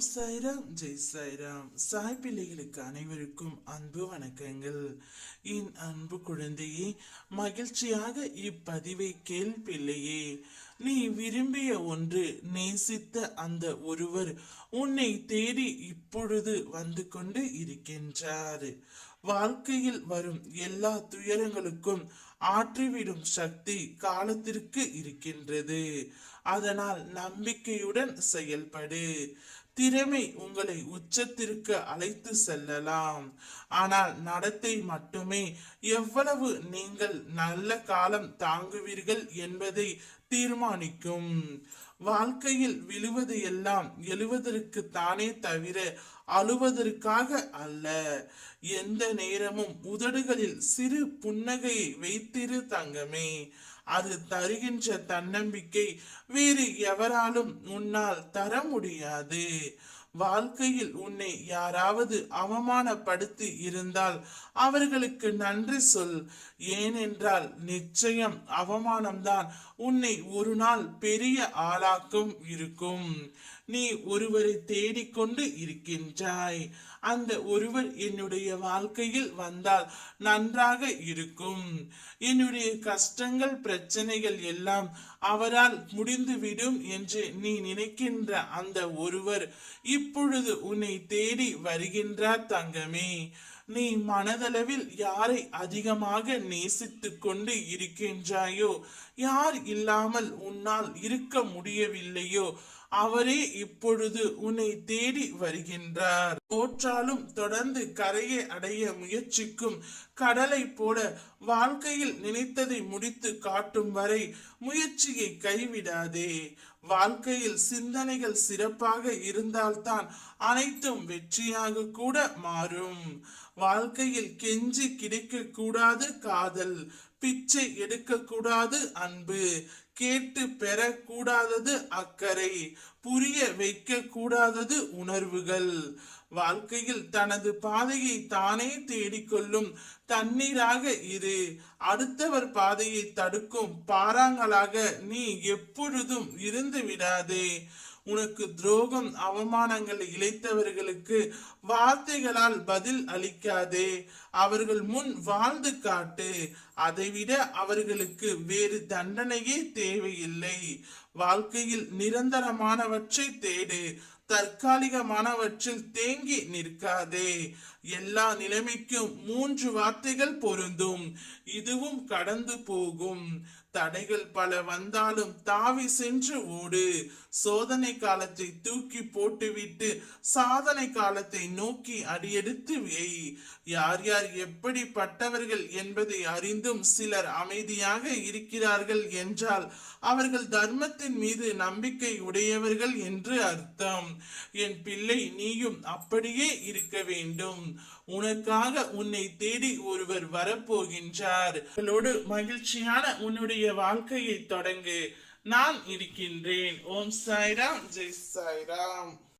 சாய்ராம் ஜெய் சாய்ராம். சாய் பிள்ளைகளுக்கு அனைவருக்கும் அன்பு வணக்கங்கள். என் அன்பு குழந்தையே, மகிழ்ச்சியாக இப்பதிவை கேள் பிள்ளையே. நீ விரும்பிய ஒன்று, நேசித்த அந்த ஒருவர் உன்னை தேடி இப்பொழுது வந்து கொண்டு இருக்கின்றார். வாழ்க்கையில் வரும் எல்லா துயரங்களுக்கும் ஆற்றிவிடும் சக்தி காலத்திற்கு இருக்கின்றது. அதனால் நம்பிக்கையுடன் செயல்படு. திறமை உங்களை உச்சத்திற்கு அழைத்து செல்லலாம், ஆனால் நடத்தை மட்டுமே எவ்வளவு நீங்கள் நல்ல காலம் தாங்குவீர்கள் என்பதை தீர்மானிக்கும். வாழ்க்கையில் விழுவது எல்லாம் எழுவதற்கு தானே தவிர அழுவதற்காக அல்ல. எந்த நேரமும் உதடுகளில் சிறு புன்னகையை வைத்திரு தங்கமே. அது தருகின்ற தன்னம்பிக்கை வேறு எவராலும் உன்னால் தர முடியாது. வாழ்க்கையில் உன்னை யாராவது அவமானப்படுத்தி இருந்தால் அவர்களுக்கு நன்றி சொல். ஏனென்றால் நிச்சயம் அவமானம்தான் உன்னை ஒரு நாள் பெரிய ஆளாக்கும் இருக்கும். நீ ஒருவரை தேடிக்கொண்டு இருக்கின்றாய். அந்த ஒருவர் என்னுடைய வாழ்க்கையில் வந்தால் நன்றாக இருக்கும். என்னுடைய கஷ்டங்கள் பிரச்சனைகள் எல்லாம் அவரால் முடிந்துவிடும் என்று நீ நினைக்கின்ற அந்த ஒருவர் இப்பொழுது உன்னை தேடி வருகின்றார் தங்கமே. நீ மனதளவில் யாரை அதிகமாக நேசித்து கொண்டு இருக்கின்றாயோ, யார் இல்லாமல் உன்னால் இருக்க முடியவில்லையோ, அவரே இப்பொழுது உன்னை தேடி வருகின்றார். தோற்றாலும் தொடர்ந்து கரையை அடைய முயற்சிக்கும் கடலை போல வாழ்க்கையில் நினைத்ததை முடித்து காட்டும் வரை முயற்சியை கைவிடாதே. வாழ்க்கையில் சிந்தனைகள் சிறப்பாக இருந்தால்தான் அனைத்தும் வெற்றியாக கூட மாறும். வாழ்க்கையில் கெஞ்சி கிடைக்க கூடாது காதல், பிச்சை எடுக்க கூடாது அன்பு, கேட்டு பெற கூடாதது அக்கறை, புரிய வைக்க கூடாதது உணர்வுகள். வாழ்க்கையில் தனது பாதையை தானே தேடிக்கொள்ளும் தண்ணீராக இரு. அடுத்தவர் பாதையை தடுக்கும் பாறாங்களாக நீ எப்பொழுதும் இருந்து விடாதே. உனக்கு துரோகம் அவமானங்களை இழைத்தவர்களுக்கு வார்த்தைகளால் பதில் அளிக்காதே. அவர்கள் முன் வாழ்ந்து காட்டு. அதைவிட அவர்களுக்கு வேறு தண்டனையே தேவையில்லை. வாழ்க்கையில் நிரந்தரமானவற்றை தேடு, தற்காலிகமானவற்றில் தேங்கி நிற்காதே. எல்லா நிலைமைக்கும் 3 வார்த்தைகள் பொருந்தும். இதுவும் கடந்து போகும். தடைகள் பல வந்தாலும் தாவி சென்று ஓடு. சோதனை காலத்தை தூக்கி போட்டுவிட்டு சாதனை காலத்தை நோக்கி அடியெடுத்து வை. யார் யார் எப்படிப்பட்டவர்கள் என்பதை அறிந்தும் சிலர் அமைதியாக இருக்கிறார்கள் என்றால் அவர்கள் தர்மத்தின் மீது நம்பிக்கை உடையவர்கள் என்று அர்த்தம். என் பிள்ளை, நீயும் அப்படியே இருக்க வேண்டும். உனக்காக உன்னை தேடி ஒருவர் வரப்போகின்றார். மகிழ்ச்சியான உன்னுடைய வாழ்க்கையை தொடங்கு. நான் இருக்கின்றேன். ஓம் சாய்ராம், ஜெய் சாய்ராம்.